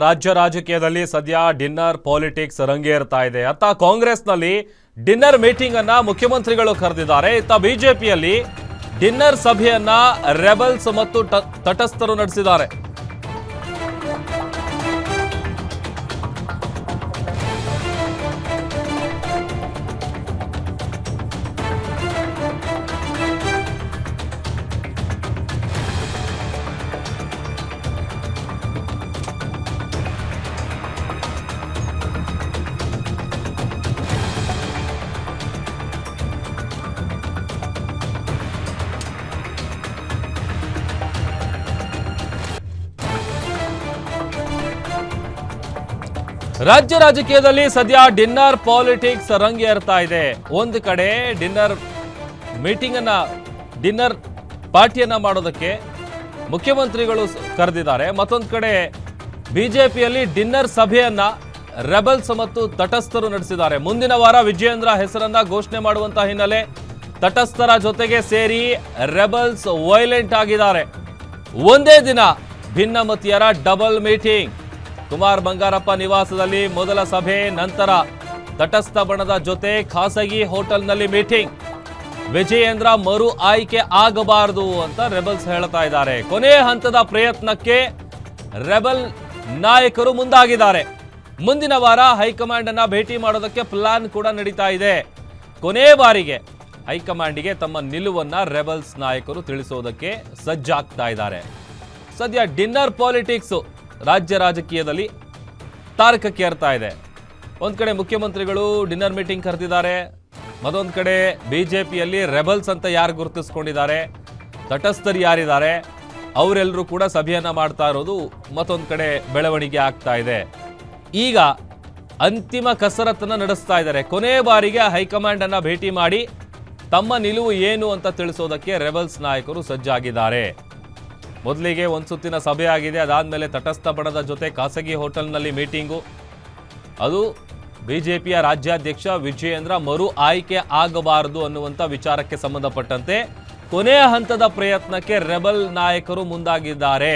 ರಾಜ್ಯ ರಾಜಕೀಯದಲ್ಲಿ ಸದ್ಯ ಡಿನ್ನರ್ ಪಾಲಿಟಿಕ್ಸ್ ರಂಗೇರ್ತಾ ಇದೆ. ಅತ್ತ ಕಾಂಗ್ರೆಸ್ನಲ್ಲಿ ಡಿನ್ನರ್ ಮೀಟಿಂಗ್ ಅನ್ನ ಮುಖ್ಯಮಂತ್ರಿಗಳು ಕರೆದಿದ್ದಾರೆ. ಇತ್ತ ಬಿಜೆಪಿಯಲ್ಲಿ ಡಿನ್ನರ್ ಸಭೆಯನ್ನ ರೆಬಲ್ಸ್ ಮತ್ತು ತಟಸ್ಥರು ನಡೆಸಿದ್ದಾರೆ. ರಾಜ್ಯ ರಾಜಕೀಯದಲ್ಲಿ ಸದ್ಯ ಡಿನ್ನರ್ ಪಾಲಿಟಿಕ್ಸ್ ರಂಗೇರ್ತಾ ಇದೆ. ಒಂದು ಕಡೆ ಡಿನ್ನರ್ ಮೀಟಿಂಗ್ ಅನ್ನ ಡಿನ್ನರ್ ಪಾರ್ಟಿಯನ್ನ ಮಾಡೋದಕ್ಕೆ ಮುಖ್ಯಮಂತ್ರಿಗಳು ಕರೆದಿದ್ದಾರೆ. ಮತ್ತೊಂದು ಕಡೆ ಬಿಜೆಪಿಯಲ್ಲಿ ಡಿನ್ನರ್ ಸಭೆಯನ್ನ ರೆಬಲ್ಸ್ ಮತ್ತು ತಟಸ್ಥರು ನಡೆಸಿದ್ದಾರೆ. ಮುಂದಿನ ವಾರ ವಿಜಯೇಂದ್ರ ಹೆಸರನ್ನ ಘೋಷಣೆ ಮಾಡುವಂತಹ ಹಿನ್ನೆಲೆ ತಟಸ್ಥರ ಜೊತೆಗೆ ಸೇರಿ ರೆಬಲ್ಸ್ ವೈಲೆಂಟ್ ಆಗಿದ್ದಾರೆ. ಒಂದೇ ದಿನ ಭಿನ್ನಮತೀಯರ ಡಬಲ್ ಮೀಟಿಂಗ್. ಕುಮಾರ್ ಬಂಗಾರಪ್ಪ ನಿವಾಸದಲ್ಲಿ ಮೊದಲ ಸಭೆ, ನಂತರ ತಟಸ್ಥ ಬಣದ ಜೊತೆ ಖಾಸಗಿ ಹೋಟೆಲ್ನಲ್ಲಿ ಮೀಟಿಂಗ್. ವಿಜಯೇಂದ್ರ ಮರು ಆಯ್ಕೆ ಆಗಬಾರದು ಅಂತ ರೆಬಲ್ಸ್ ಹೇಳ್ತಾ ಇದ್ದಾರೆ. ಕೊನೆಯ ಹಂತದ ಪ್ರಯತ್ನಕ್ಕೆ ರೆಬಲ್ ನಾಯಕರು ಮುಂದಾಗಿದ್ದಾರೆ. ಮುಂದಿನ ವಾರ ಹೈಕಮಾಂಡ್ ಅನ್ನ ಭೇಟಿ ಮಾಡೋದಕ್ಕೆ ಪ್ಲಾನ್ ಕೂಡ ನಡೀತಾ ಇದೆ. ಕೊನೆ ಬಾರಿಗೆ ಹೈಕಮಾಂಡ್ಗೆ ತಮ್ಮ ನಿಲುವನ್ನ ರೆಬಲ್ಸ್ ನಾಯಕರು ತಿಳಿಸೋದಕ್ಕೆ ಸಜ್ಜಾಗ್ತಾ ಇದ್ದಾರೆ. ಸದ್ಯ ಡಿನ್ನರ್ ಪಾಲಿಟಿಕ್ಸ್ ರಾಜ್ಯ ರಾಜಕೀಯದಲ್ಲಿ ತಾರಕಕ್ಕೇರ್ತಾ ಇದೆ. ಒಂದ್ ಕಡೆ ಮುಖ್ಯಮಂತ್ರಿಗಳು ಡಿನ್ನರ್ ಮೀಟಿಂಗ್ ಕರೆದಿದ್ದಾರೆ. ಮತ್ತೊಂದು ಕಡೆ ಬಿಜೆಪಿಯಲ್ಲಿ ರೆಬಲ್ಸ್ ಅಂತ ಯಾರು ಗುರುತಿಸ್ಕೊಂಡಿದ್ದಾರೆ, ತಟಸ್ಥರು ಯಾರಿದ್ದಾರೆ, ಅವರೆಲ್ಲರೂ ಕೂಡ ಸಭೆಯನ್ನ ಮಾಡ್ತಾ ಇರೋದು ಮತ್ತೊಂದು ಕಡೆ ಬೆಳವಣಿಗೆ ಆಗ್ತಾ ಇದೆ. ಈಗ ಅಂತಿಮ ಕಸರತ್ತನ್ನ ನಡೆಸ್ತಾ ಇದ್ದಾರೆ. ಕೊನೆ ಬಾರಿಗೆ ಹೈಕಮಾಂಡ್ ಅನ್ನ ಭೇಟಿ ಮಾಡಿ ತಮ್ಮ ನಿಲುವು ಏನು ಅಂತ ತಿಳಿಸೋದಕ್ಕೆ ರೆಬಲ್ಸ್ ನಾಯಕರು ಸಜ್ಜಾಗಿದ್ದಾರೆ. ಮೊದಲಿಗೆ ಒಂದು ಸುತ್ತಿನ ಸಭೆ ಆಗಿದೆ. ಅದಾದ್ಮೇಲೆ ತಟಸ್ಥ ಬಣದ ಜೊತೆ ಖಾಸಗಿ ಹೋಟೆಲ್ನಲ್ಲಿ ಮೀಟಿಂಗು. ಅದು ಬಿಜೆಪಿಯ ರಾಜ್ಯಾಧ್ಯಕ್ಷ ವಿಜಯೇಂದ್ರ ಮರು ಆಯ್ಕೆ ಆಗಬಾರದು ಅನ್ನುವಂಥ ವಿಚಾರಕ್ಕೆ ಸಂಬಂಧಪಟ್ಟಂತೆ ಕೊನೆಯ ಹಂತದ ಪ್ರಯತ್ನಕ್ಕೆ ರೆಬಲ್ ನಾಯಕರು ಮುಂದಾಗಿದ್ದಾರೆ.